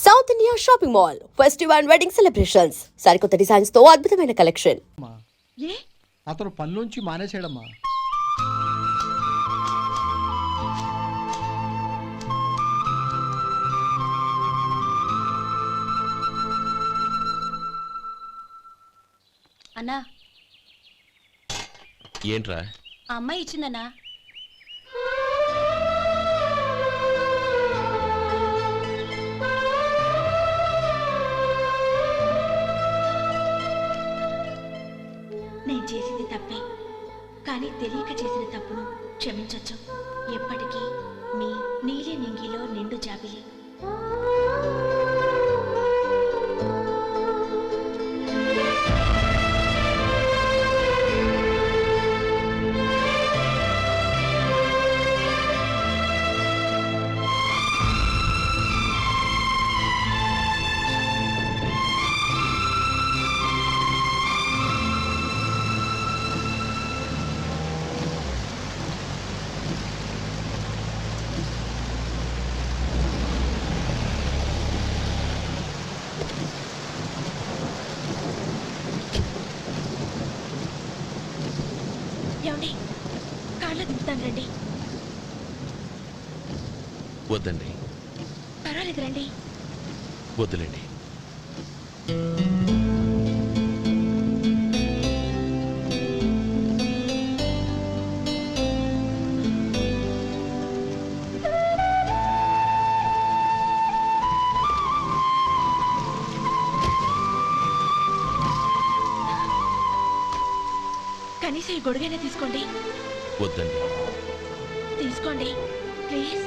South India shopping mall festive and wedding celebrations సరికొత్త designs తో అద్భుతమైన కలెక్షన్. ఏ అతను పనిలోంచి మానేసాడమ్మా. అన్నా ఏంట్రా? ఆ అమ్మాయి ఇచ్చిందన్నా. నేను చేసింది తప్పే, కానీ తెలియక చేసిన తప్పును క్షమించొచ్చు. ఎప్పటికీ మీ నీలి నింగిలో నిండు జాబిలి. ఏమండి, కార్లో దింపుతాను రండి. వద్దండి. పర్వాలేదు రండి. వద్దులేండి. కనీసం ఈ గొడుగైనా తీసుకోండి. వద్దండి. తీసుకోండి ప్లీజ్.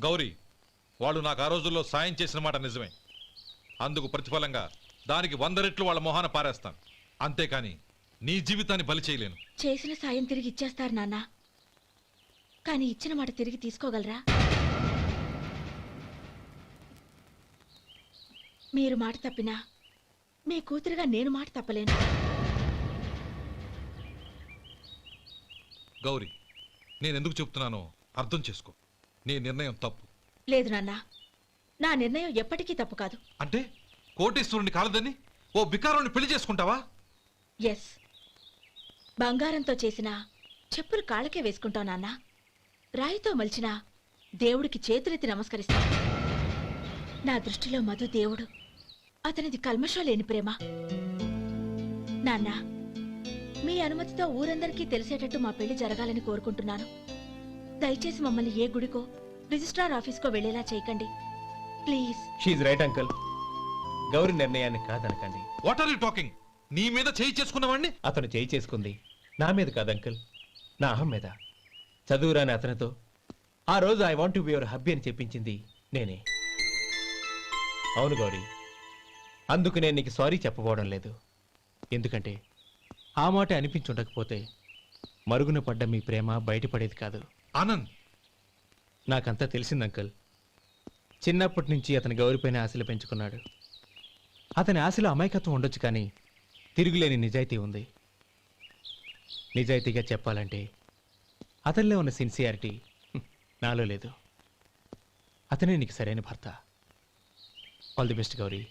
గౌరీ, వాళ్ళు నాకు ఆ రోజుల్లో సాయం చేసిన మాట నిజమే. అందుకు ప్రతిఫలంగా దానికి 100 రెట్లు వాళ్ళ మొహాన పారేస్తాను. అంతేకాని నీ జీవితాన్ని బలి చేయలేను. చేసిన సాయం తిరిగి ఇచ్చేస్తారు నాన్న, కానీ ఇచ్చిన మాట తిరిగి తీసుకోగలరా? మీరు మాట తప్పినా మీ కూతురుగా నేను మాట తప్పలేను. గౌరీ, నేనెందుకు చెప్తున్నానో అర్థం చేసుకో. నీ నిర్ణయం తప్పు. లేదు నాన్న, నా నిర్ణయం ఎప్పటికీ తప్పు కాదు. అంటే కోటీశ్వరుని కాలదని ఓ బికారుని పెళ్లి చేసుకుంటావా? ఎస్, బంగారంతో చేసిన చెప్పులు కాళ్ళకే వేసుకుంటావు నాన్న. రాయితో మలిచిన దేవుడికి చేతులెత్తి నమస్కరిస్తా. నా దృష్టిలో మధు దేవుడు, అతనిది కల్మషం లేని ప్రేమ. నాన్న, మీ అనుమతితో ఊరందరికీ తెలిసేటట్టు మా పెళ్లి జరగాలని కోరుకుంటున్నాను. దయచేసి మమ్మల్ని ఏ గుడికో రిజిస్ట్రార్ ఆఫీస్కో వెళ్లేలా చేయకండి ప్లీజ్. షీఈ్ రైట్ అంకుల్. గౌరీ నిర్ణయాన్ని కాదనకండి. What are you talking? నీ మీద చేయి చేసుకున్నవాడిని అతను చేయి చేసుకుంది నా మీద కాదు అంకుల్, నా అహం మీద. చదువురాని అతనితో ఆ రోజు I want to be your hubby అని చెప్పించింది నేనే. అవును గౌరీ, అందుకు నేను నీకు సారీ చెప్పబోవడం లేదు. ఎందుకంటే ఆ మాట అనిపించుండకపోతే మరుగున పడ్డ మీ ప్రేమ బయటపడేది కాదు. ఆనంద్, నాకంతా తెలిసింది అంకుల్. చిన్నప్పటి నుంచి అతని గౌరీపైన ఆశలు పెంచుకున్నాడు. అతని ఆశలో అమాయకత్వం ఉండొచ్చు, కానీ తిరుగులేని నిజాయితీ ఉంది. నిజాయితీగా చెప్పాలంటే అతనిలో ఉన్న సిన్సియారిటీ నాలో లేదు. అతనే నీకు సరైన భర్త. All the best Gauri.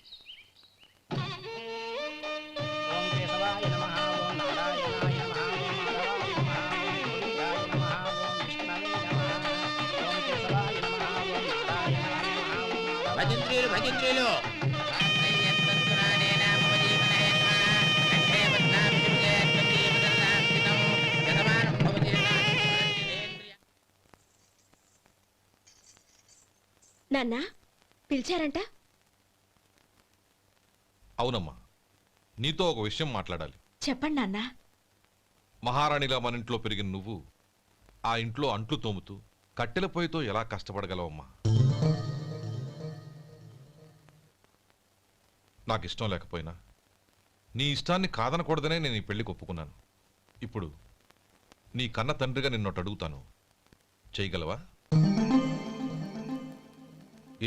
భజంత్రులు నాన్న, పిలిచారంట? అవునమ్మా, నీతో ఒక విషయం మాట్లాడాలి. చెప్పండి నాన్న. మహారాణిలా మన ఇంట్లో పెరిగిన నువ్వు ఆ ఇంట్లో అంట్లు తోముతూ కట్టెల పొయ్యితో ఎలా కష్టపడగలవమ్మా? నాకు ఇష్టం లేకపోయినా నీ ఇష్టాన్ని కాదనకూడదనే నేను ఈ పెళ్లికి ఒప్పుకున్నాను. ఇప్పుడు నీ కన్న తండ్రిగా నిన్నొట్టు అడుగుతాను, చేయగలవా?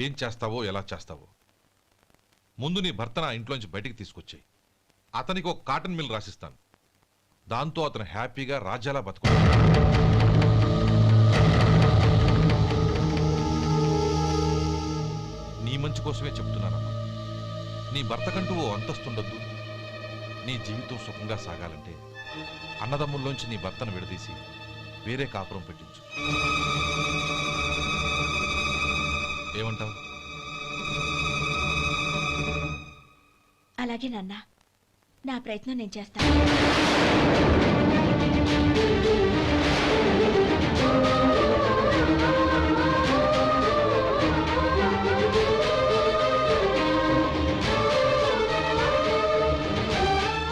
ఏం చేస్తావో, ఎలా చేస్తావో ముందు నీ భర్తను ఆ ఇంట్లోంచి బయటికి తీసుకొచ్చాయి. అతనికి ఒక కాటన్ మిల్ రాసిస్తాను. దాంతో అతను హ్యాపీగా రాజ్యాలా బతుకుతాడు. నీ మంచి కోసమే చెప్తున్నానమ్మా. నీ భర్తకంటూ ఓ అంతస్తుండొద్దు. నీ జీవితం సుఖంగా సాగాలంటే అన్నదమ్ముల్లోంచి నీ భర్తను విడదీసి వేరే కాపురం పెట్టించు. ఏమంటావు? అలాగే నాన్న, నా ప్రయత్నం నేను చేస్తాను.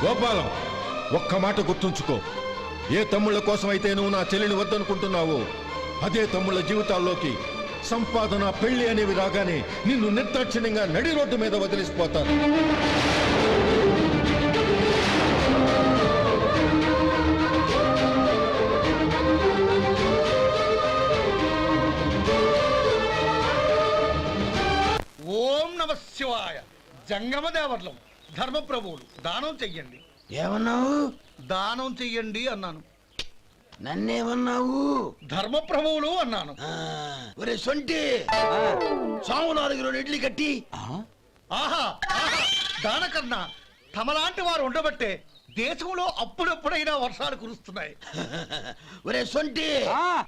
గోపాలం, ఒక్క మాట గుర్తుంచుకో. ఏ తమ్ముళ్ళ కోసమైతే నువ్వు నా చెల్లిని వద్దనుకుంటున్నావో అదే తమ్ముళ్ళ జీవితాల్లోకి సంపాదన, పెళ్లి అనేవి రాగానే నిన్ను నిర్దాక్షిణ్యంగా నడి రోడ్డు మీద వదిలిసిపోతాను. ఓం నమ శివాయ. జంగమదేవర్లం ధర్మప్రభువులు దానం చెయ్యండి. ఏమన్నావు? దానం చెయ్యండి అన్నాను. నన్నేమన్నావు? ధర్మప్రభువులు అన్నాను. ఒరే సొంటి, సాము 4 ఇడ్లీ కట్టి. ఆహా ఆహా, దానకన్నా తమలాంటి వారు ఉండబట్టే దేశంలో అప్పుడప్పుడైనా వర్షాలు కురుస్తున్నాయి. ఒరే సొంటి,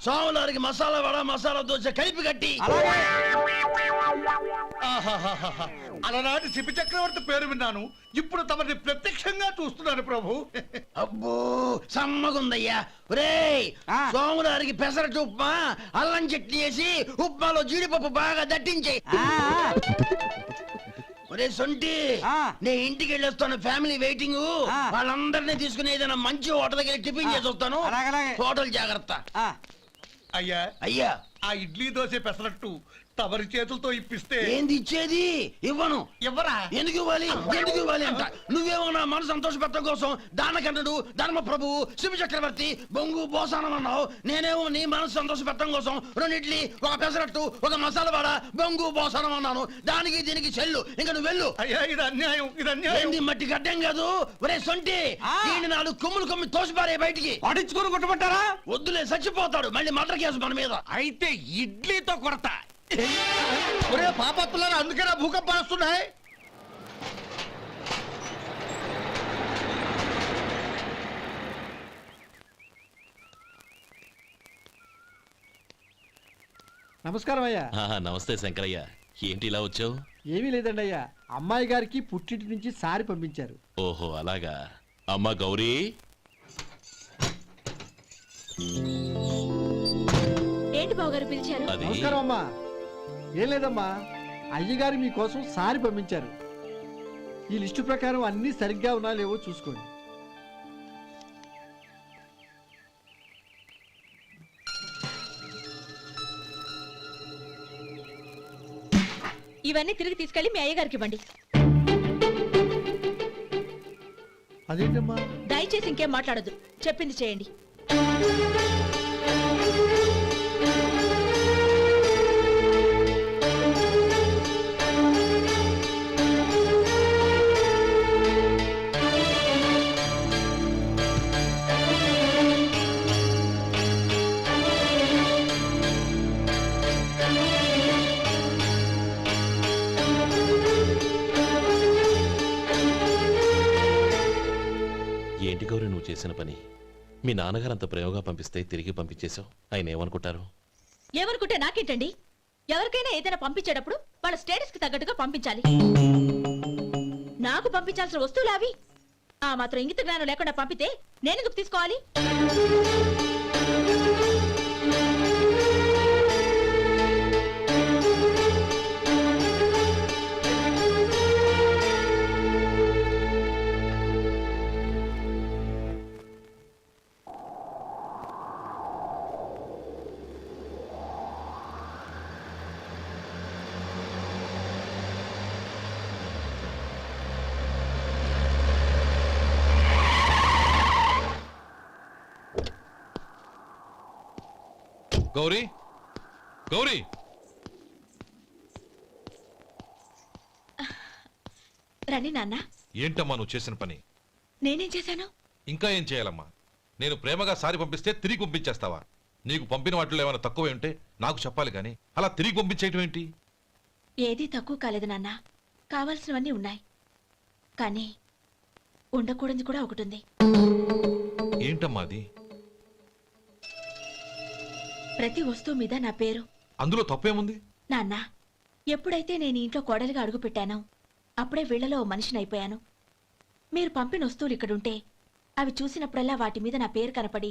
సాము 4 మసాలా వడ, మసాలా దోశ కలిపి కట్టి. ఆహాహాహా, అలనాటి శిపి చక్రవర్తి పేరు విన్నాను. ఇప్పుడు తమని ప్రత్యక్షంగా చూస్తున్నాను ప్రభు. అబ్బో సమ్మగుందయ్యా. ఒరేయ్, సోములారికి పెసరట్టు ఉప్మా, అల్లం చట్నీ వేసి ఉప్మాలో జీడిపప్పు బాగా దట్టించే. ఒరే సొంటి, నేను ఇంటికి వెళ్ళొస్తాను. Family waiting. వాళ్ళందరినీ తీసుకుని ఏదైనా మంచి హోటల్ దగ్గర టిఫిన్ చేసి వస్తాను. హోటల్ జాగ్రత్త. అయ్యా అయ్యా, ఆ ఇడ్లీ దోశ పెసరట్టు తమరి చేతులతో ఇప్పిస్తే ఏంది ఇచ్చేది? ఇవ్వను. ఎవరా? ఎందుకు ఇవ్వాలి? ఎందుకు ఇవ్వాలి అంట. నువ్వేమో నా మనసు సంతోషపెట్టడం కోసం దానకన్నుడు, ధర్మ ప్రభువు, శివ చక్రవర్తి, బొంగు బోసానం అన్నావు. నేనేమో నీ మనసు సంతోషపెట్టడం కోసం 2 ఇడ్లీ, ఒక పెసరట్టు, ఒక మసాలా వాడ, బొంగు బోసానం అన్నాను. దానికి దీనికి చెల్లు. ఇంకా నువ్వు వెళ్ళు. అయ్యా ఇది అన్యాయం, ఇది అన్యాయం. ఏంది మట్టి గడ్డం కాదు. ఒరే సొంటి, దీన్ని 4 కొమ్ములు కొమ్మి తోసిపారే బయటికి. పడించుకొని కొట్టమంటారా? వద్దులే, చచ్చిపోతాడు. మళ్ళీ మర్డర్ కేసు మన మీద. అయితే ఇడ్లీతో కొడతా. ఒరే పాపత్తులారా, అందుకేనా భూకంపాలు వస్తున్నాయి? నమస్కారం అయ్యా. నమస్తే శంకరయ్య, ఏంటి ఇలా వచ్చావు? ఏమీ లేదండి అయ్యా, అమ్మాయి గారికి పుట్టింటి నుంచి సారి పంపించారు. ఓహో అలాగా. అమ్మా గౌరీ, ఏంటి బావగారు పిలిచారు? అది నమస్కారం అమ్మా. ఏం లేదమ్మా, అయ్యగారు మీకోసం సారి పంపించారు. ఈ లిస్టు ప్రకారం అన్నీ సరిగ్గా ఉన్నా లేవో చూసుకోండి. ఇవన్నీ తిరిగి తీసుకెళ్లి మీ అయ్యగారికి ఇవ్వండి. అదేంటమ్మా? దయచేసి ఇంకేం మాట్లాడొద్దు, చెప్పింది చేయండి. ఏంటి గౌరీ నువ్వు చేసిన పని? మీ నాన్నగారు అంత ప్రేమగా పంపిస్తే తిరిగి పంపించేశావు. ఆయన ఏమనుకుంటారు? ఏమనుకుంటే నాకేంటండి? ఎవరికైనా ఏదైనా పంపించేటప్పుడు వాళ్ళ స్టేటస్ కి తగ్గట్టుగా పంపించాలి. నాకు పంపించాల్సిన వస్తువులు అవి. ఆ మాత్రం ఇంగిత జ్ఞానం లేకుండా పంపితే నేనెందుకు తీసుకోవాలి? గౌరీ గౌరీ రండి నాన్న. ఏంటమ్మా నువ్వు చేసిన పని? నేనేం చేశాను? ఇంకా ఏం చేయాలమ్మా? నేను ప్రేమగా సారి పంపిస్తే తిరిగి పంపించేస్తావా? నీకు పంపిన వాటిలో ఏమైనా తక్కువ ఉంటే నాకు చెప్పాలి కానీ అలా తిరిగి పంపించేయటం ఏంటి? ఏదీ తక్కువ కాలేదు నాన్న. కావాల్సినవన్నీ ఉన్నాయి. కానీ ఉండకూడదు కూడా ఒకటి ఉంది. ఏంటమ్మా అది? ప్రతి వస్తువు మీద నా పేరు. అందులో తప్పేముంది? నాన్న, ఎప్పుడైతే నేను ఇంట్లో కోడలిగా అడుగు పెట్టానో అప్పుడే వీళ్లలో ఓ మనిషిని అయిపోయాను. మీరు పంపిన వస్తువులు ఇక్కడుంటే అవి చూసినప్పుడల్లా వాటి మీద నా పేరు కనపడి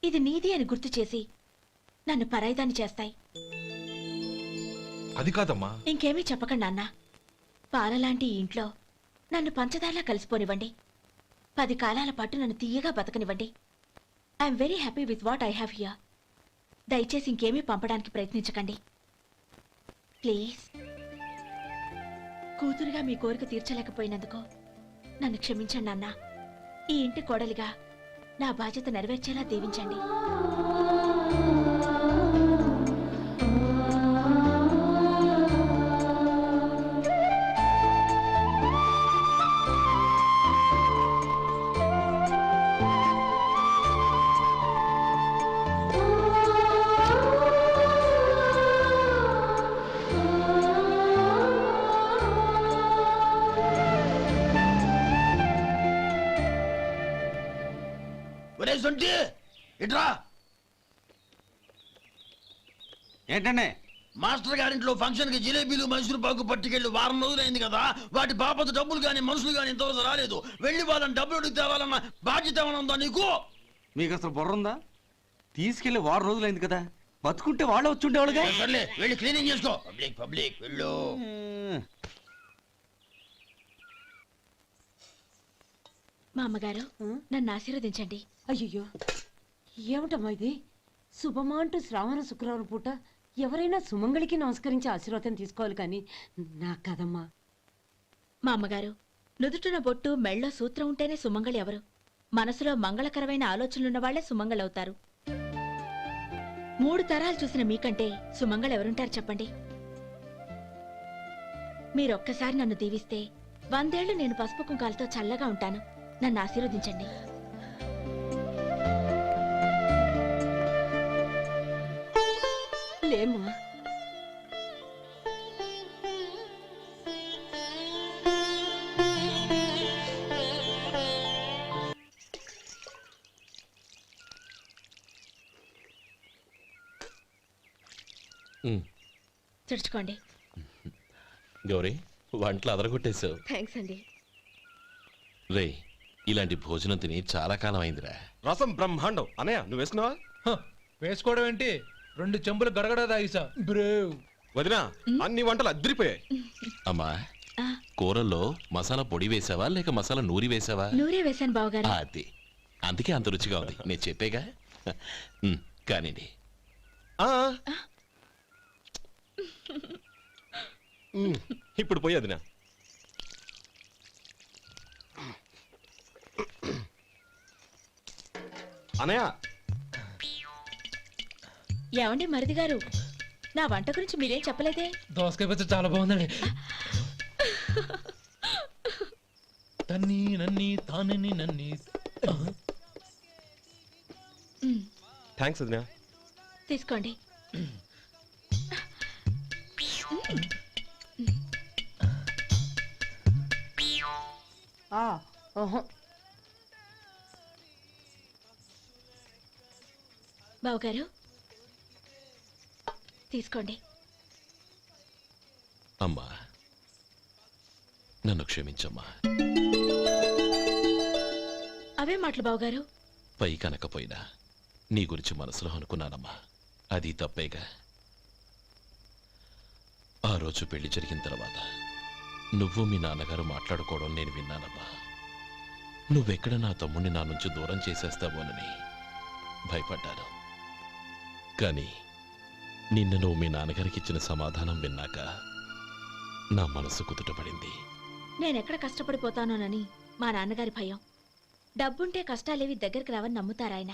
ఇది నీది అని గుర్తు చేసి నన్ను పరాయిదాన్ని చేస్తాయి. అది కాదమ్మా. ఇంకేమీ చెప్పకండి నాన్న. పాలలాంటి ఈ ఇంట్లో నన్ను పంచదారలా కలిసిపోనివ్వండి. 10 కాలాల పాటు నన్ను తీయగా బతకనివ్వండి. I'm very happy with what I have here. దయచేసి ఇంకేమీ పంపడానికి ప్రయత్నించకండి ప్లీజ్. కూతురుగా మీ కోరిక తీర్చలేకపోయినందుకు నన్ను క్షమించండి నాన్న. ఈ ఇంటి కోడలిగా నా బాధ్యత నెరవేర్చేలా దీవించండి. ఒరే సొంటి ఇట్రా. ఏంటండి? మాస్టర్ గారింట్లో ఫంక్షన్ కి జిలేబీలు మైసూరు పాకు పట్టుకెళ్ళి వారం రోజులైంది కదా. వాటి బాపత డబ్బులు కానీ మనుషులు కానీ ఇంతవరకు రాలేదు. వెళ్ళి వాళ్ళని డబ్బులు అడిగి తేవాలన్న బాధ్యత ఏమైనా ఉందా నీకు? మీకు అసలు బుర్ర ఉందా? తీసుకెళ్లి 6 రోజులైంది కదా, బతుకుంటే వాళ్ళు వచ్చి ఉండేవాళ్ళుగా. సర్లే వెళ్ళి క్లీనింగ్ చేసుకో. పబ్లిక్ వెళ్ళు. మా అమ్మగారు నన్ను ఆశీర్వదించండి. అయ్యో ఏమిటమ్మా ఇది? శుభమా అంటూ శ్రావణ శుక్రవారం పూట ఎవరైనా సుమంగళికి నమస్కరించి ఆశీర్వాదం తీసుకోవాలి కానీ నాకు కదమ్మా. మా అమ్మగారు నుదుటిన బొట్టు మెళ్ళో సూత్రం ఉంటేనే సుమంగళి ఎవరు? మనసులో మంగళకరమైన ఆలోచనలున్న వాళ్లే సుమంగళవుతారు. 3 తరాలు చూసిన మీకంటే సుమంగళ ఎవరుంటారు చెప్పండి? మీరొక్కసారి నన్ను దీవిస్తే 100 ఏళ్లు నేను పసుపు కుంకాలతో చల్లగా ఉంటాను. నన్ను ఆశీర్వదించండి. లేమ్మా. తుడుచుకోండి. గౌరీ, వంటలు అదరగొట్టేశావు. థ్యాంక్స్ అండి. రే, ఇలాంటి భోజనం తిని చాలా కాలం అయిందిరా. రసం బ్రహ్మాండం. అనయ్య నువ్వు వేసుకున్నావా? వేసుకోవడం ఏంటి? 2 చెంబులు గడగడ తాగిసా బ్రేవ్. వదినా, అన్ని వంటలు అద్దరిపోయాయి. అమ్మా, కూరల్లో మసాలా పొడి వేసావా లేక మసాలా నూరి వేసావా? నూరే వేశాను బావగారు. అది అందుకే అంత రుచిగా ఉంది. నేను చెప్పేగా. కానివ్వండి. ఇప్పుడు పోయి వదినా. అనయ్య, ఏమండి మరిది గారు, నా వంట గురించి మీరేం చెప్పలేదే? దోసకాయ పచ్చడి చాలా బాగుందండి. తన్ని నన్ని తానని నన్ని. థ్యాంక్స్ వదినా. తీసుకోండి. బావగారు తీసుకోండి. అమ్మా, నన్ను క్షమించమ్మా. అవే మాటలు బావగారు. పై కనకపోయినా నీ గురించి మనసులో అనుకున్నానమ్మా. అది తప్పేగా. ఆ రోజు పెళ్లి జరిగిన తర్వాత నువ్వు మీ నాన్నగారు మాట్లాడుకోవడం నేను విన్నానమ్మా. నువ్వెక్కడ నా తమ్ముడిని నా నుంచి దూరం చేసేస్తావోనని భయపడ్డాను. కానీ నిన్న నువ్వు మీ నాన్నగారికి ఇచ్చిన సమాధానం విన్నాక నా మనసు కుదుటపడింది. నేనెక్కడ కష్టపడిపోతానోనని మా నాన్నగారి భయం. డబ్బుంటే కష్టాలేవి దగ్గరికి రావని నమ్ముతారాయన.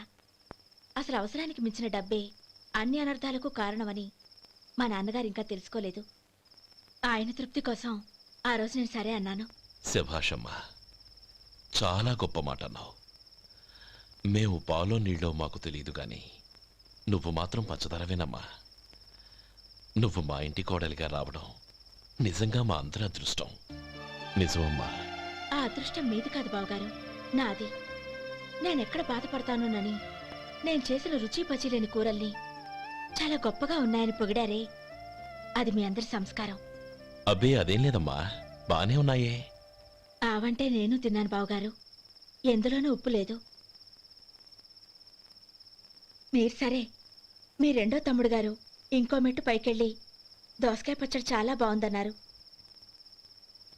అసలు అవసరానికి మించిన డబ్బే అన్ని అనర్థాలకు కారణమని మా నాన్నగారు ఇంకా తెలుసుకోలేదు. ఆయన తృప్తి కోసం ఆ రోజు నేను సరే అన్నాను. శభాషమ్మా, చాలా గొప్ప మాట అన్నావు. మేము పాలో నీళ్ళో మాకు తెలియదు గాని నువ్వు మాత్రం పంచదారవేనమ్మా. నువ్వు మా ఇంటి కోడలిగా రావడం నిజంగా మా అందరి అదృష్టం. నిజమమ్మా. ఆ అదృష్టం మీది కాదు బావగారు, నాది. నేనెక్కడ బాధపడతానోనని నేను చేసిన రుచి పచిలేని కూరల్ని చాలా గొప్పగా ఉన్నాయని పొగిడారే, అది మీ అందరి సంస్కారం. అబ్బే అదేం లేదమ్మా, బానే ఉన్నాయే. ఆవంటే నేను తిన్నాను బావగారు, ఎందులోనూ ఉప్పు లేదు. మీరు సరే, మీ రెండో తమ్ముడు గారు ఇంకో మెట్టు పైకెళ్ళి దోసకాయ పచ్చడి చాలా బాగుందన్నారు.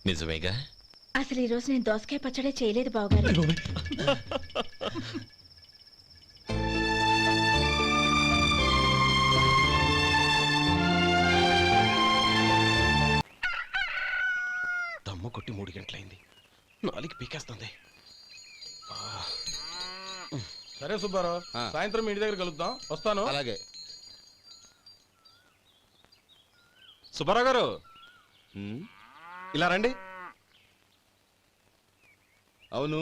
నిజమేగా? అసలు ఈరోజు నేను దోసకాయ పచ్చడే చేయలేదు బావగారు. దమ్ము కొట్టి 3 గంటలైంది, 4కి పీకేస్తుంది. సరే సుబ్బారావు, సాయంత్రం మీ ఇంటి దగ్గర కలుద్దాం. వస్తాను. అలాగే. సుబ్బారావు గారు ఇలా రండి. అవును,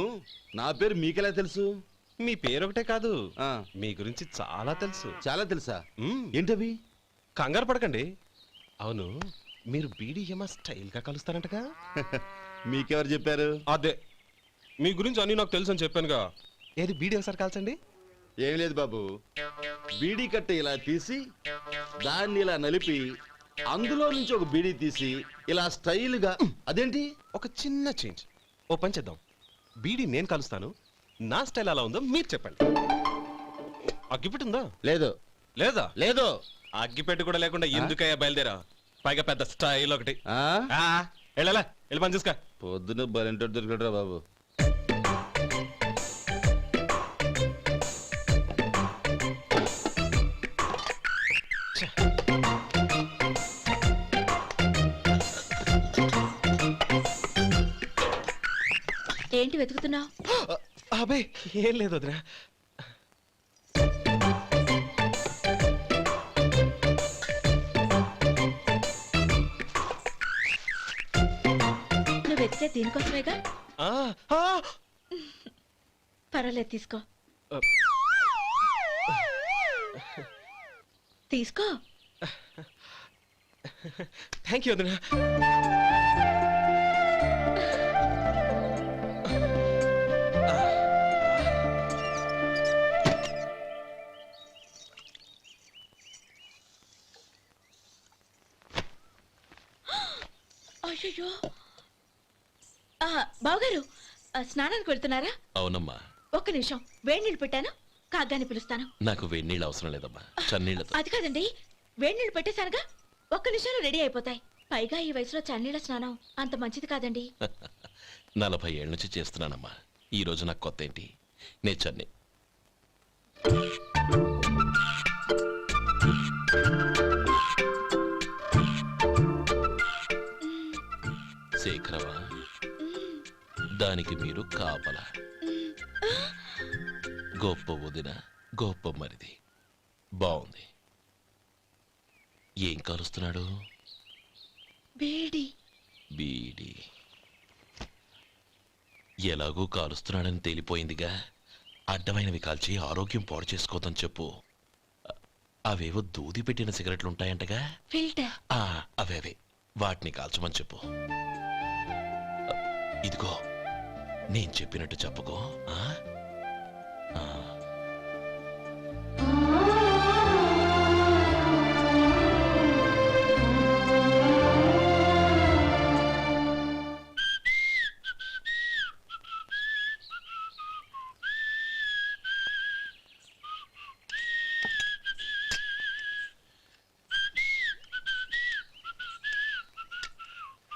నా పేరు మీకెలా తెలుసు? మీ పేరు ఒకటే కాదు, మీ గురించి చాలా తెలుసు. చాలా తెలుసా? ఏంటవి? కంగారు పడకండి. అవును, మీరు బీడీఎం స్టైల్గా కలుస్తారంటగా? మీకెవరు చెప్పారు? అదే, మీ గురించి అన్ని నాకు తెలుసు అని చెప్పానుగా. ఏది బీడీ ఒకసారి కాల్చండి. ఏం లేదు బాబు, బీడీ కట్ట ఇలా తీసి దాన్ని ఇలా నలిపి అందులో నుంచి ఒక బీడీ తీసి ఇలా స్టైల్గా. అదేంటి? ఒక చిన్న చేంజ్. ఓ పని చేద్దాం, బీడీ నేను కలుస్తాను, నా స్టైల్ అలా ఉందో మీరు చెప్పండి. అగ్గిపెట్టుందా? లేదు. లేదా? లేదు. అగ్గిపెట్టు కూడా లేకుండా ఎందుకయ్యా బయలుదేరా? పైగా పెద్ద స్టైల్ ఒకటి. వెళ్ళాలా, వెళ్ళి పని చూసుకో. పొద్దున బలింటో దొరికడరా బాబు. ఏంటి వెతుకుతున్నావు? అబే ఏం లేదు వదినా. నువ్వు వెతికే దీనికోసమేగా. పర్వాలేదు, తీసుకో. తీసుకో. థ్యాంక్ యూ వదినా. అయ్యో, బావగారు స్నానానికి వెళ్తున్నారా? అవునమ్మా. ఒక్క నిమిషం, వేడి నీళ్ళు పెట్టాను, కాగ్గాని పిలుస్తాను. నాకు వేడి నీళ్ళు అవసరం లేదమ్మా, చన్నీళ్ళతో. అది కాదండి, వేడి నీళ్ళు పెట్టేశానుగా, ఒక్క నిమిషంలో రెడీ అయిపోతాయి. పైగా ఈ వయసులో చన్నీళ్ళ స్నానం అంత మంచిది కాదండి. 40 ఏళ్ళ నుంచి చేస్తున్నానమ్మా, ఈ రోజు నాకు కొత్త ఏంటి? నే చన్ని. శేఖరవా, దానికి మీరు కాపలా. గొప్ప వదిన, గొప్ప మరిది. బాగుంది. ఏం కాలుస్తున్నాడు? బీడి. బీడి ఎలాగూ కాలుస్తున్నాడని తేలిపోయిందిగా. అడ్డమైనవి కాల్చి ఆరోగ్యం పాడు చేసుకోదని చెప్పు. అవేవో దూది పెట్టిన సిగరెట్లు ఉంటాయంటగా, ఫిల్టర్. అవే వాటిని కాల్చమని చెప్పు. ఇదిగో నేను చెప్పినట్టు చెప్పుకో.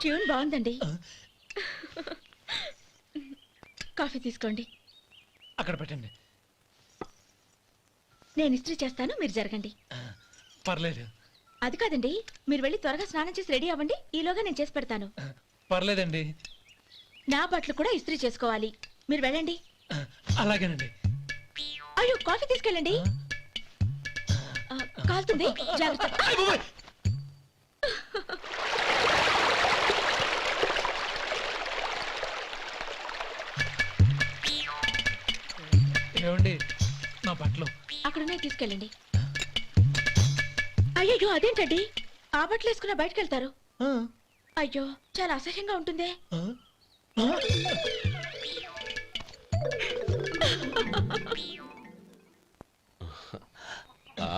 ట్యూన్ బాగుందండి. కాఫీ తీసుకోండి. అక్కడ పెట్టండి. నేను ఇస్త్రీ చేస్తాను, మీరు జరగండి. పర్లేదు. అది కాదండి, మీరు వెళ్ళి త్వరగా స్నానం చేసి రెడీ అవ్వండి, ఈలోగా నేను చేసి పెడతాను. పర్లేదండి. నా బట్టలు కూడా ఇస్త్రీ చేసుకోవాలి, మీరు వెళ్ళండి. అలాగేనండి. అయ్యో, కాఫీ తీసుకెళ్ళండి. కాలుతుంది జాగ్రత్త. ఏమండి నా బట్టలు అక్కడున్నాయి తీసుకెళ్ళండి. అయ్యో అదేంటండి ఆ బట్టలు వేసుకున్న బయటకు వెళ్తారు? అయ్యో చాలా అసహ్యంగా ఉంటుందే.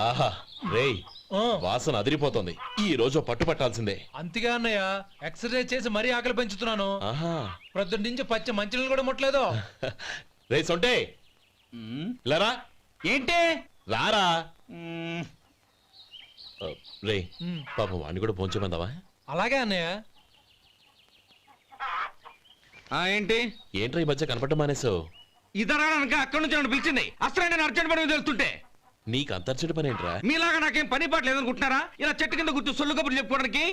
ఆహా రేయ్ వాసన అదిరిపోతుంది. ఈ రోజు పట్టు పట్టాల్సిందే. అంతగా అన్నయ్య ఎక్సర్సైజ్ చేసి మరీ ఆకలి పెంచుతున్నాను. ఆహా ప్రొద్దున నుంచి పచ్చ మంచినీళ్ళు కూడా ముట్టలేదు. రే సొంటే లరా ఏంటి రారా. రే పాపం వాడిని కూడా పోంచమందావా? అలాగే అన్నయ్య. ఏంటి ఏంట్రా ఈ మధ్య కనపడటం మానేసావు? ఇతరా అక్కడి నుంచి నన్ను పిలిచింది. అసలు నేను అర్జెంట్ పని మీద వెళ్తుంటే నీకు అంతర్చడి పని ఏంట్రా? మీలాగా నాకేం పని పాట లేదనుకుంటున్నారా? ఇలా చెట్టు కింద కూర్చో సొల్లు కబుర్లు చెప్పుకోవడానికి.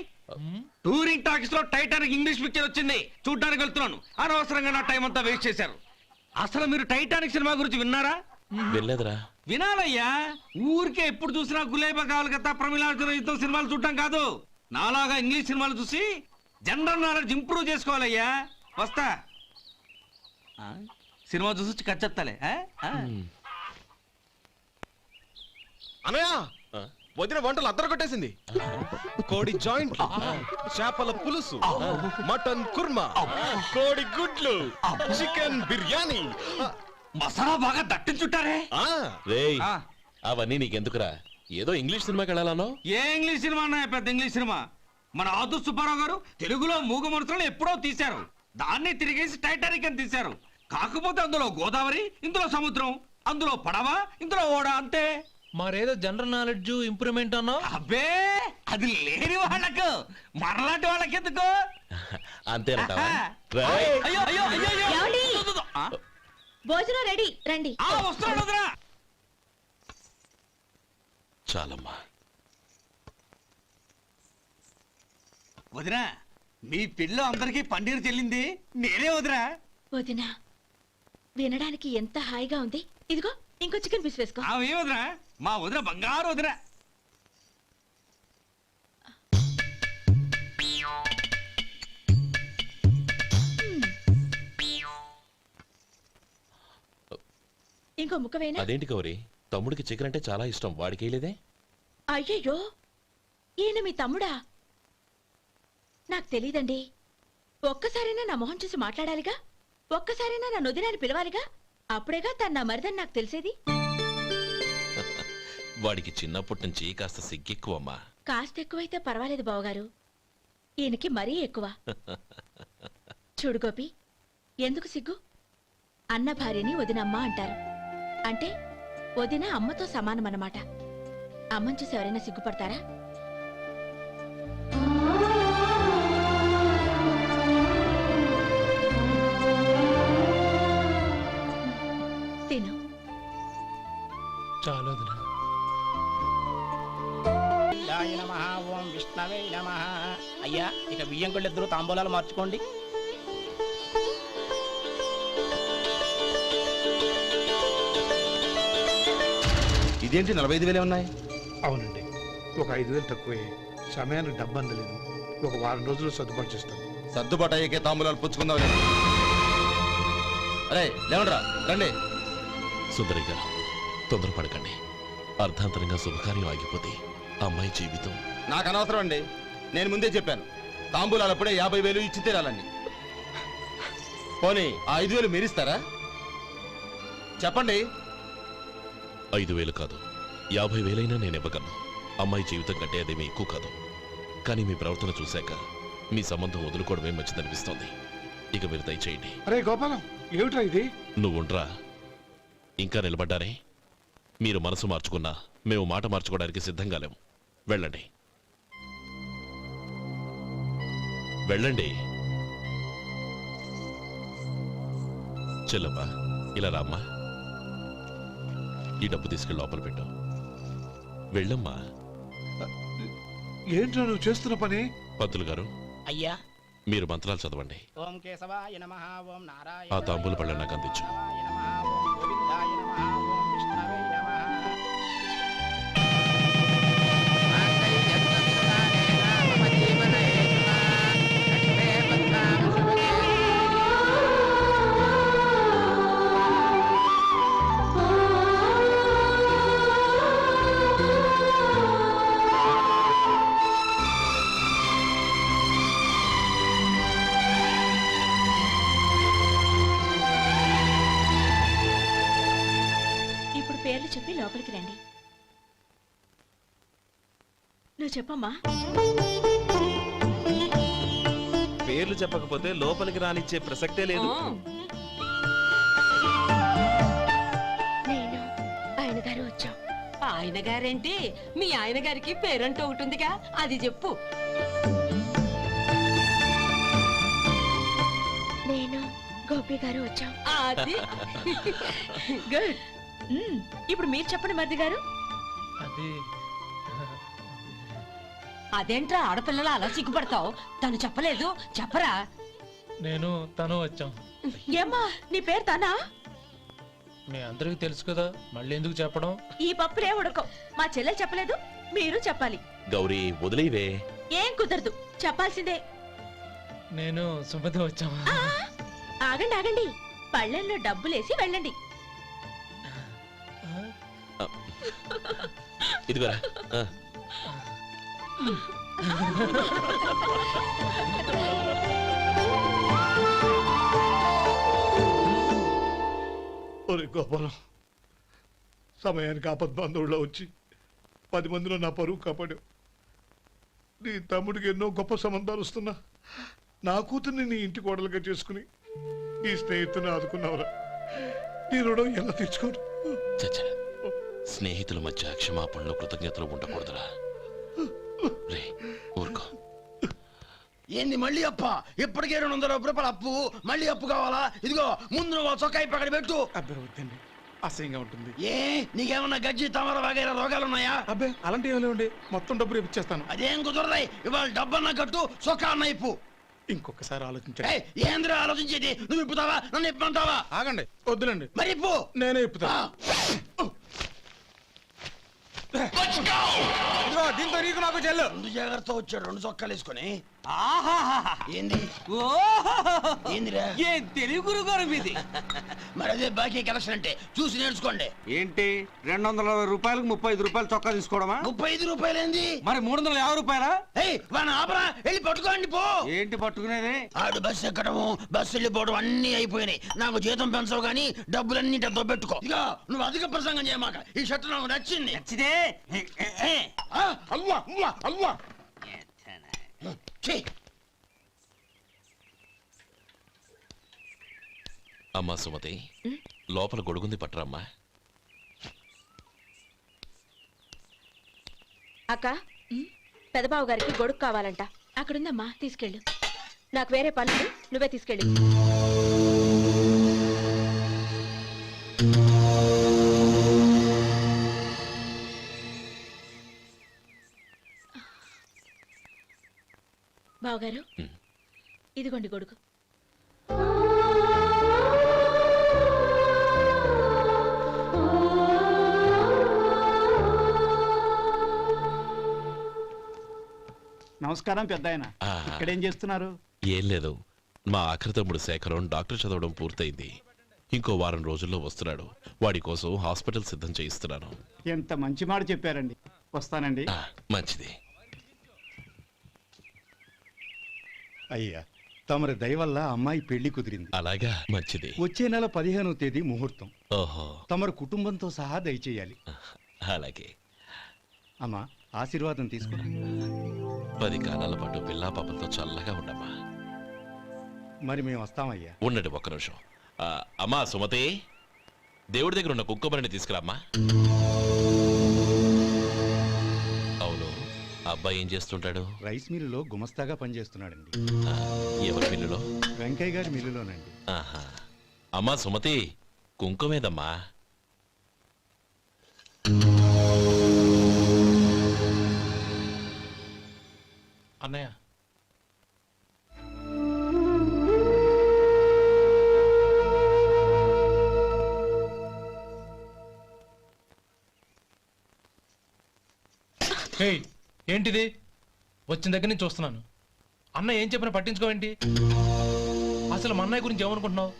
టూరింగ్ టాకీస్ లో టైటానిక్ ఇంగ్లీష్ పిక్చర్ వచ్చింది, చూడడానికి వెళ్తున్నాను. అనవసరంగా నా టైం అంతా వేస్ట్ చేశారు. అసలు మీరు టైటానిక్ సినిమా గురించి విన్నారా? వెళ్ళలేదురా. వినాలయ్యా. ఊరికే ఎప్పుడు చూసినా గులేబా కావాలి కదా ప్రమిళార్జున యుద్ధం సినిమాలు చూడటం కాదు. నాలాగా ఇంగ్లీష్ సినిమాలు చూసి జనరల్ నాలెడ్జ్ ఇంప్రూవ్ చేసుకోవాలయ్యా. వస్తా. సినిమా చూసి కట్ చెప్తాలే. అనయ్య వదిన వంటలు అద్దరు కొట్టేసింది. కోడి జాయింట్, చేపల పులుసు, మటన్ కుర్మా, కోడి గుడ్లు, చికెన్ బిర్యానీ, మసాలా బాగా దట్టించుంటారే. రేయ్ అవన్నీ నీకెందుకురా? ఏదో ఇంగ్లీష్ సినిమాకి వెళ్ళాలనో? ఏ ఇంగ్లీష్ సినిమా అన్నా? పెద్ద ఇంగ్లీష్ సినిమా. మన ఆదు సుబ్బారావు గారు తెలుగులో మూగ మనుషులను ఎప్పుడో తీశారు. దాన్ని తిరిగేసి టైటానిక్ అని తీశారు. కాకపోతే అందులో గోదావరి, ఇందులో సముద్రం, అందులో పడవ, ఇందులో ఓడ, అంతే. మరేదో జనరల్ నాలెడ్జ్ ఇంప్రూవ్మెంట్ అన్నా? అబ్బే అది లేని వాళ్ళకు, మరలాంటి వాళ్ళకి ఎందుకు? అంతేనంటావా? అయ్యో అయ్యో అయ్యో ఏమండి? భోజనం రెడీ, రండి. వస్తున్నాడు వదరా. చాలమ్మా. వదినా మీ పిల్ల అందరికీ పన్నీరు చెల్లింది నేనే వదినా. వదినా వినడానికి ఎంత హాయిగా ఉంది. ఇదిగో ఇంకో చికెన్ పీస్ వేసుకో. ఏ వదినా? మా వదిన బంగారు వదినా. ఇంకో ముక్క వేయనా? అదేంటి గౌరీ, తమ్ముడికి చికెన్ అంటే చాలా ఇష్టం, వాడికి వేయలేదే? అయ్యయ్యో ఈయన మీ తమ్ముడా? నాకు తెలీదండి. ఒక్కసారైనా నా మొహం చూసి మాట్లాడాలిగా, ఒక్కసారైనా నా నొదినాన్ని పిలవాలిగా, అప్పుడేగా తన నా మరిదని నాకు తెలిసేది. వాడికి చిన్నప్పటి నుంచి కాస్త సిగ్గెక్కువమ్మా. కాస్త ఎక్కువైతే పర్వాలేదు బావగారు, ఈయనకి మరీ ఎక్కువ. చూడు గోపి, ఎందుకు సిగ్గు? అన్న భార్యని వదినమ్మ అంటారు. అంటే వదిన అమ్మతో సమానమన్నమాట. అమ్మని చూసి ఎవరైనా సిగ్గుపడతారా? తిను. చాలు వదినా. ఓం విష్ణవే నమః. అయ్యా ఇక బియ్యం కొళ్ళిద్దరూ తాంబూలాలు మార్చుకోండి. ఇదేంటి 45,000 ఉన్నాయి? అవునండి, ఒక 5,000 తక్కువే. సమయానికి డబ్బు అందలేదు. ఒక వారం రోజులు సర్దుబాటు చేస్తాం. సర్దుబాటు అయ్యకే తాంబూలాలు పుచ్చుకుందాం. అరే లేవండ్రా రండి. సుందరి గారు తొందరపడకండి. అర్ధాంతరంగా శుభకార్యం ఆగిపోతే అమ్మాయి జీవితం. నాకు అనవసరం అండి. నేను ముందే చెప్పాను, తాంబూలాలు అప్పుడే 50,000 ఇచ్చి తీరాలని. పోనీ ఆ 5,000 మీరిస్తారా? చెప్పండి. 5,000 కాదు, 50,000 నేను ఇవ్వగలను. అమ్మాయి జీవితం కంటే అదేమీ ఎక్కువ కాదు. కానీ మీ ప్రవర్తన చూశాక మీ సంబంధం వదులుకోవడమే మంచిదనిపిస్తోంది. ఇక మీరు దయచేయండి. అరే గోపాలం, ఏమిట్రా ఇది? నువ్వుండ్రా. ఇంకా నిలబడ్డారే? మీరు మనసు మార్చుకున్నా మేము మాట మార్చుకోవడానికి సిద్ధంగా లేము. వెళ్ళండి వెళ్ళండి. చెల్లమ్మా ఇలా రామ్మా. ఈ డబ్బు తీసుకెళ్ళి లోపల పెట్టు. వెళ్ళమ్మా. ఏంట్రా నువ్వు చేస్తున్న పని? పంతులు గారు, అయ్యా మీరు మంత్రాలు చదవండి. ఓం కేశవాయ నమః. ఓం నారాయణ. ఆ తాంబూల పళ్ళ నాకు అందించు. ఓం గోవిందాయ నమః. ఓం విష్ణవే నమః. చెప్పి లోపలికి రండి. నువ్వు చెప్పమ్మా. పేర్లు చెప్పకపోతే లోపలికి రానిచ్చే ప్రసక్తే లేదు. నేను ఆయన గారు వచ్చాం. ఆయన గారేంటి, మీ ఆయన గారికి పేరంటూ ఒకటి ఉందిగా, అది చెప్పు. నేను గోపి గారు వచ్చాం. అది గుడ్. ఇప్పుడు మీరు చెప్పండి మరిది గారు. అదేంట్రా ఆడపిల్లలు అలా సిగ్గుపడతావు? తను చెప్పలేదు, చెప్పరా. నేను తను వచ్చాం. ఏమ్మా నీ పేరు తానా? మీ అందరికి తెలుసు కదా, మళ్ళీ ఎందుకు చెప్పడం? ఈ పప్పులే ఉడకం. మా చెల్లెలు చెప్పలేదు, మీరు చెప్పాలి. గౌరీ వదిలేవే. ఏం కుదరదు, చెప్పాల్సిందే. నేను సుమతి వచ్చాం. ఆ, ఆగండి ఆగండి, పళ్ళెంలో డబ్బులేసి వెళ్ళండి. ఇదిగోరా. ఒరే గోపాలం, సమయానికి ఆపద్బాంధవుల్లో వచ్చి 10 మందిలో నా పరువు కాపాడావు. నీ తమ్ముడికి ఎన్నో గొప్ప సంబంధాలు వస్తున్నా నా కూతుర్ని నీ ఇంటి కోడలుగా చేసుకుని నీ స్నేహితుని ఆదుకున్నావురా. నీ రుణం ఎలా తీర్చుకోరు? చచ్చా, స్నేహితుల మధ్య క్షమాపణలు కృతజ్ఞతలు ఉండకూడదురా. రే ఊరుకో. ఏంది మళ్ళీ అప్ప? ఇప్పటికే 200 రూపాయల అప్పు, మళ్ళీ అప్పు కావాలా? ఇదిగో ముందు నువ్వు చొక్కా పక్కన పెట్టు. అబ్బే వద్దండి, అసహ్యంగా ఉంటుంది. ఏ నీకేమన్నా గజ్జి తమర వగైరా రోగాలున్నాయా? అబ్బే అలాంటి ఏమీ లేవండి, మొత్తం డబ్బు రేపు ఇచ్చేస్తాను. అదేం కుదరదాయి. ఇవాళ డబ్బన్నా కట్టు, చొక్కా అన్న ఇప్పు. ఇంకొకసారి ఆలోచించండి. ఏయ్, ఏందిరా ఆలోచించేది? నువ్వు ఇప్పుతావా, నన్ను ఇప్పమంటావా? ఆగండి, వద్దులండి, మరి ఇప్పు. నేనే ఇప్పుతా. ఇదిగో, దీంతో నీకు నాకు చెల్లు. ముందు జాగ్రత్త వచ్చాడు 2 చొక్కాలు వేసుకొని. ఏంది ఏందిరా? ఏం తెలుగు గురుగారు మీది? మరి అదే బాకీ కలెక్షన్ అంటే చూసి నేర్చుకోండి. ఏంటి 220 రూపాయలకు 35 రూపాయలు చొక్కా తీసుకోవడమా? 35 రూపాయలు ఏంది? మరి 350 రూపాయలా? ఏయ్ వాడిని ఆపరా, వెళ్ళి పట్టుకోండి పో. ఏంటి పట్టుకునేది? ఆడు బస్సు ఎక్కడము, బస్సు వెళ్ళిపోవడం అన్ని అయిపోయినాయి. నాకు జీతం పెంచవు గానీ డబ్బులన్నీ డబ్బు పెట్టుకో. ఇక నువ్వు అధిక ప్రసంగం చేయమాక. ఈ షర్ట్ నాకు నచ్చింది. నచ్చితే అవ్వా అవ్వా అవ్వా. అమ్మా సుమతి, లోపల గొడుగుంది పట్టరమ్మా. అక్క, పెదబాబు గారికి గొడుగు కావాలంట. అక్కడుందమ్మా, తీసుకెళ్ళు. నాకు వేరే పనులు, నువ్వే తీసుకెళ్ళి. బావగారు, ఇదిగోండి గొడుగు. నమస్కారం పెద్ద ఆయన. ఇక్కడేం చేస్తున్నారు? ఏం లేదు, మా ఆఖరి తమ్ముడు శేఖరం డాక్టర్ చదవడం పూర్తయింది. ఇంకో వారం రోజుల్లో వస్తున్నాడు. వాడి కోసం హాస్పిటల్ సిద్ధం చేయిస్తున్నాను. ఎంత మంచి మాట చెప్పారండి. వస్తానండి. మంచిది. అయ్యా, తమరి దయ వల్ల అమ్మాయి పెళ్లి కుదిరింది. అలాగా, మంచిది. వచ్చే నెల 15వ తేదీ ముహూర్తం. ఓహో, తమరు కుటుంబంతో సహా దయచేయాలి. అలాగే. అమ్మా, ఆశీర్వాదం తీసుకురా. 10 కాలాల పాటు పిల్లా పాపలతో చల్లగా ఉండమ్మా. మరి మేము వస్తామయ్యా. ఉండండి ఒక్క నిమిషం. అమ్మా సుమతి, దేవుడి దగ్గర ఉన్న కుక్కమరిని తీసుకురామ్మా. అవును, అబ్బాయి ఏం చేస్తుంటాడు? రైస్ మిల్లులో గుమస్తాగా పనిచేస్తున్నాడండి. ఎవరి మిల్లులో? వెంకయ్య గారి మిల్లులోనండి. ఆహా. అమ్మా సుమతి, కుంకుమేదమ్మా? అన్నయ్య, ఏంటిది? వచ్చిన దగ్గర నుంచి చూస్తున్నాను. అన్న ఏం చెప్పినా పట్టించుకోవేంటి? అసలు మా అన్నయ్య గురించి ఏమనుకుంటున్నావు?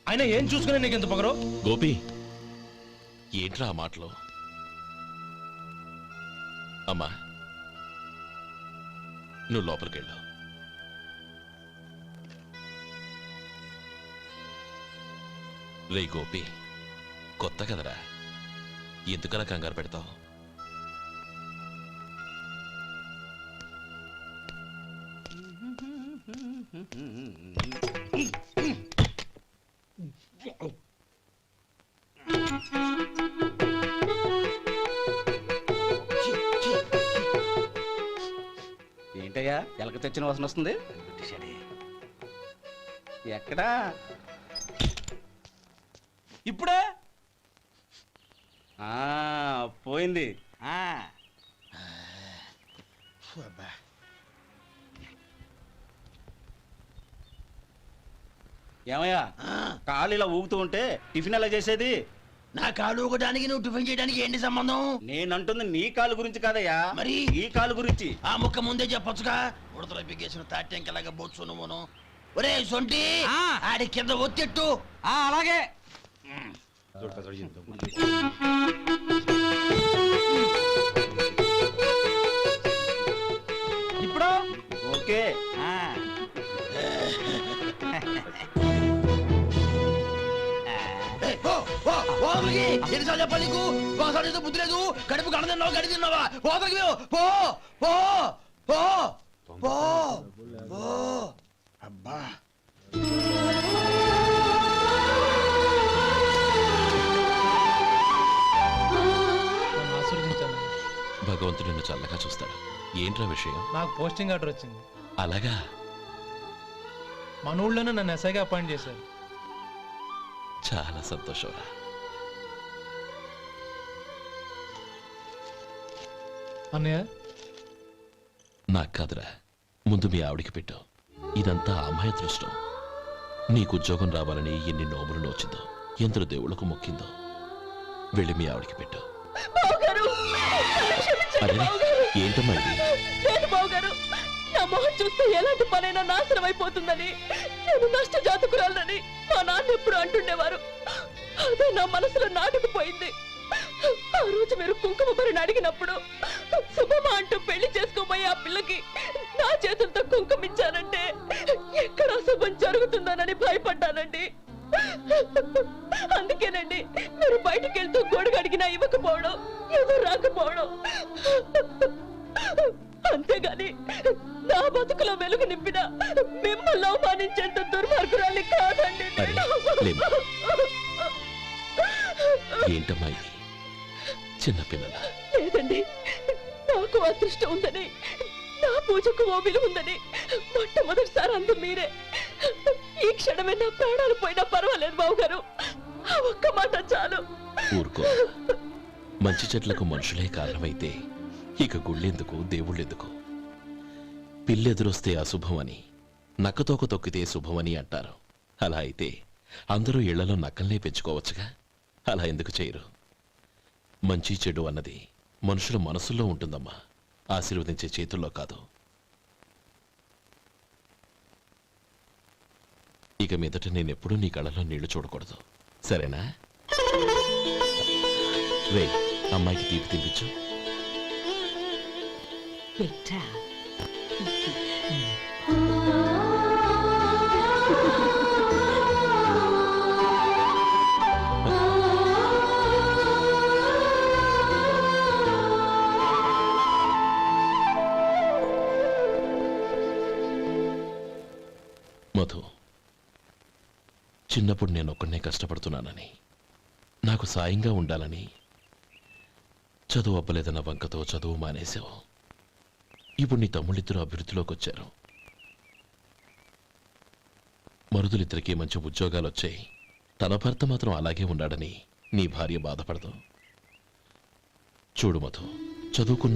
ఆయన ఏం చూసుకునే నీకు ఎంత పొగరు? గోపి, ఏంట్రా ఆ మాటలు? అమ్మా, నువ్వు లోపలికెళ్ళు. రే గోపి, కొత్త కదరా, ఎందుకలా కంగారు పెడతావు? ఏంటయ్యా ఎలక తెచ్చిన వాసన వస్తుంది? ఎక్కడా? ఇప్పుడే పోయింది. ఏమయ్యా కాళ్ళు ఇలా ఊగుతూ ఉంటే టిఫిన్ ఎలా చేసేది? నా కాలు ఊగడానికి నువ్వు టిఫిన్ చేయడానికి ఏంటి సంబంధం? నేనంటుంది నీ కాలు గురించి కాదయ్యా, మరి ఈ కాలు గురించి. ఆ ముక్క ముందే చెప్పొచ్చుగా. ఉడతలో బిగ్గేసిన తాట్యంకలాగా బొచ్చు నువ్వును. ఒరే సొంటి, ఆడి కింద ఒత్తిట్టు. అలాగే. ఇప్పుడు ఓకే. ఎన్నిసార్లు చెప్పాలి నీకు? ఒకసారి బుద్ధి లేదు. కడుపు గడ తిన్నావు, గడి తిన్నావా? పోతకి పో పో పో పో పో. అబ్బా భగవంతుడు నిన్ను చల్లగా చూస్తాడు. ఏంట్రా విషయం? నాకు పోస్టింగ్ ఆర్డర్ వచ్చింది. అలాగా? మన ఊళ్ళోనే నన్ను ఎస్ఐగా అపాయింట్ చేశారు. చాలా సంతోషంరా. అన్నయ్య నాకు కాదురా, ముందు మీ ఆవిడికి పెట్టు. ఇదంతా అమ్మాయి దృష్టం. నీకు ఉద్యోగం రావాలని ఎన్ని నోములు నోచిందో, ఎందరు దేవుళ్లకు మొక్కిందో. వెళ్ళి మీ ఆవిడికి పెట్టు. అరే ఏంటమ్మా ఇది? నా మొహం చూస్తే ఎలాంటి పనైనా నాశనం అయిపోతుందని, నేను నష్ట జాతకురాలని మా నాన్న ఎప్పుడు అంటుండేవారు. అదే నా మనసులో నాటుకుపోయింది. ఆ రోజు మీరు కుంకుమ భరిని అడిగినప్పుడు శుభమా అంటూ పెళ్లి చేసుకోబోయే ఆ పిల్లకి నా చేతులతో కుంకుమ ఇచ్చానంటే ఎక్కడ శుభం జరుగుతుందోనని భయపడ్డానండి. అందుకేనండి మీరు బయటికి వెళ్తూ గొడుగు అడిగినా ఇవ్వకపోవడం, ఎవరు రాకపోవడం. అంతేగాని నా బతుకులో వెలుగు నింపిన మిమ్మల్ని అవమానించేంత దుర్మార్గురాలి కాదండి. ఏంటమ్మా ఇది? చిన్నపిల్లల లేదండి, నాకు అదృష్టం ఉందని, నా పూజకు ఓ విలువ ఉందని మొట్టమొదటిసారి అందు మీరే. ఈ క్షణమే నా ప్రాణాలు పోయినా పర్వాలేదు బావగారు. ఆ ఒక్క మాట చాలు. ఊరుకో. మంచి చెట్లకు మనుషులే కారణమైతే ఇక గుళ్ళెందుకు, దేవుళ్ళెందుకు? పిల్లెదురొస్తే అశుభమని, నక్కతోక తొక్కితే శుభమని అంటారు. అలా అయితే అందరూ ఇళ్లలో నక్కల్నే పెంచుకోవచ్చుగా. అలా ఎందుకు చేయరు? మంచి చెడు అన్నది మనుషుల మనసుల్లో ఉంటుందమ్మా, ఆశీర్వదించే చేతుల్లో కాదు. ఇక మీదట నేనెప్పుడూ నీ కళ్ళలో నీళ్లు చూడకూడదు, సరేనా? రే, అమ్మాయికి తీపి తినిపించు. మధు, చిన్నప్పుడు నేను ఒక్కడనే కష్టపడుతున్నానని, నాకు సాయంగా ఉండాలని చదువు అవ్వలేదన్న వంకతో చదువు మానేశావు. ఇప్పుడు నీ తమ్ముళ్ళిద్దరూ అభివృద్ధిలోకి వచ్చారు. మరుదులిద్దరికీ మంచి ఉద్యోగాలు వచ్చాయి. తన భర్త మాత్రం అలాగే ఉన్నాడని నీ భార్య బాధపడదు. చూడు మధు, చదువుకున్న